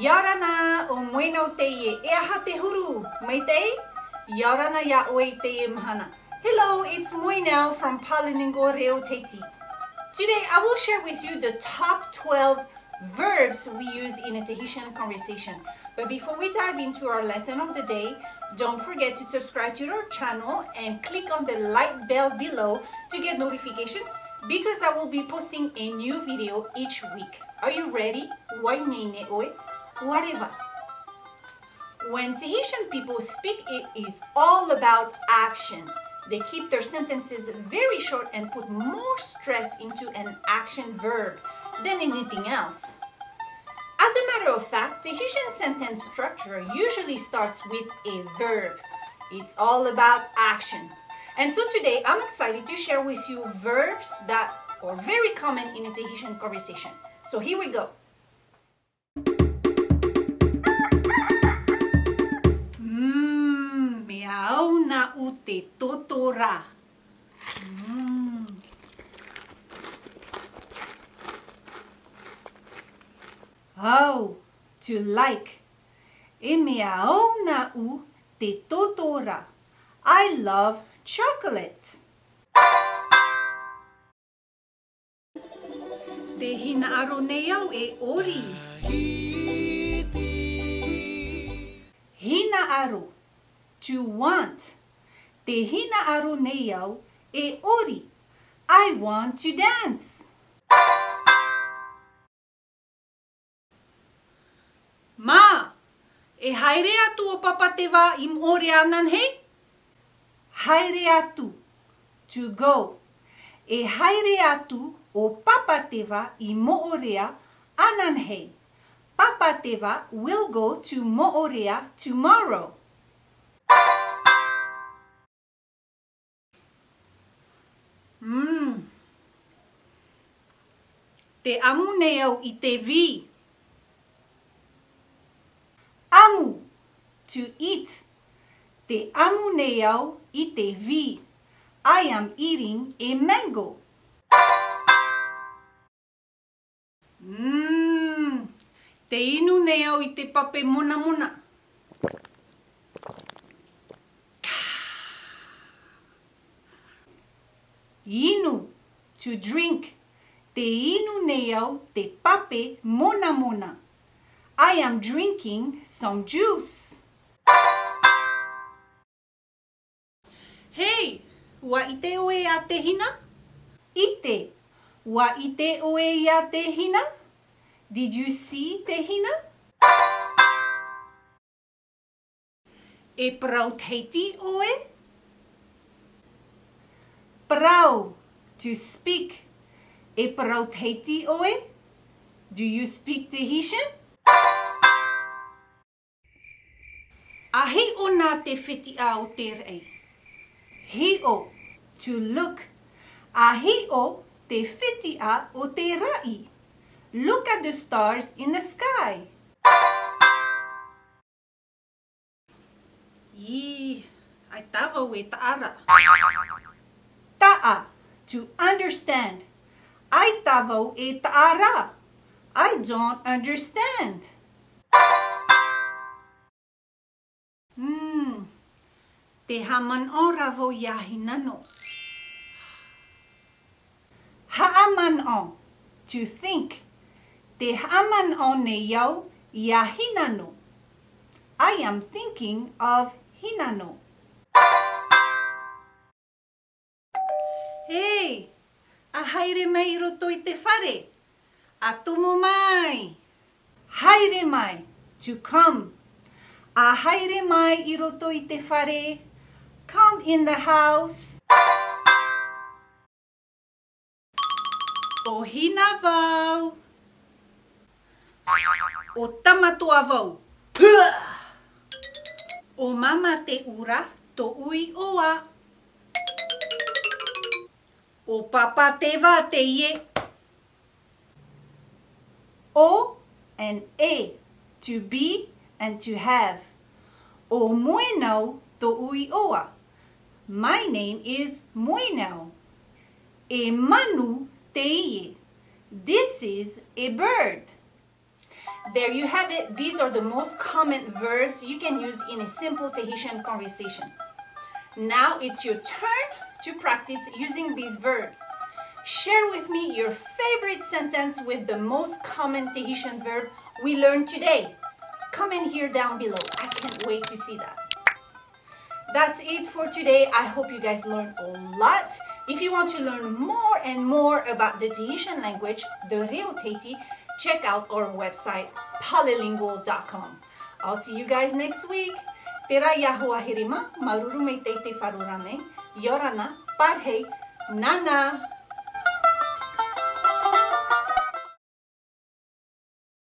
Yarana o Moenau te e aha te huru, mai te? Yarana ya oe te mahana. Hello, it's Moenau from POLY-lingual Reo Tahiti. Today I will share with you the top 12 verbs we use in a Tahitian conversation. But before we dive into our lesson of the day, don't forget to subscribe to our channel and click on the like bell below to get notifications because I will be posting a new video each week. Are you ready? Wainene oe? Whatever. When Tahitian people speak, it is all about action. They keep their sentences very short and put more stress into an action verb than anything else. As a matter of fact, Tahitian sentence structure usually starts with a verb. It's all about action. And so today I'm excited to share with you verbs that are very common in a Tahitian conversation. So here we go. Meauna te totora. Oh, to like. E meauna te totora. I love chocolate. Te hina aro nei au e ori. Hina aro, to want. Te hina aro nei au e ori. I want to dance. Ma, e haere atu o papa te wā I ore anan he? Haere atu, to go. E haere atu o papa te wā I moorea anan he. Papa te wā will go to moorea tomorrow. Te amu nei au I te vi. Amu, to eat. Te amu nei au I te vi. I am eating a mango. Te inu nei au I te pape mona mona. Inu, to drink. Te inu nei au te pape mona mona. I am drinking some juice. Hey, wa ite oe a te hina? Ite, wa ite oe a te hina? Did you see te hina? E prau Tahiti oe? Prau, to speak. E prau Tahiti oe? Do you speak Tahitian? Ahi o nā te whitia o te rei. Hi o, to look. Ahi o te whitia o te rai. Look at the stars in the sky. Ai tawa e taara. Ta'a, to understand. Ai tawa e taara. I don't understand. Te haman o ravo yahi nano. Haaman o, to think. Te haman o ne yau yahi nano. I am thinking of hinano. Hey, a haere mai roto I te whare. A tomo mai. Haere mai, to come. A haere mai I roto I te whare. Come in the house. O hina wau. O tamatua wau. O mama te ura to ui oa. O papa te wā te ie. O and e, to be and to have. O Moenau to ui oa. My name is Moenau. E manu te ie. This is a bird. There you have it. These are the most common verbs you can use in a simple Tahitian conversation. Now it's your turn to practice using these verbs. Share with me your favorite sentence with the most common Tahitian verb we learned today. Comment here down below. I can't wait to see that. That's it for today. I hope you guys learned a lot. If you want to learn more and more about the Tahitian language, the Reo Tahiti, check out our website, POLY-lingual.com. I'll see you guys next week. Tera yahuahirima, Māuruuru me te te wharurane, Yorana, Parhei, Nana.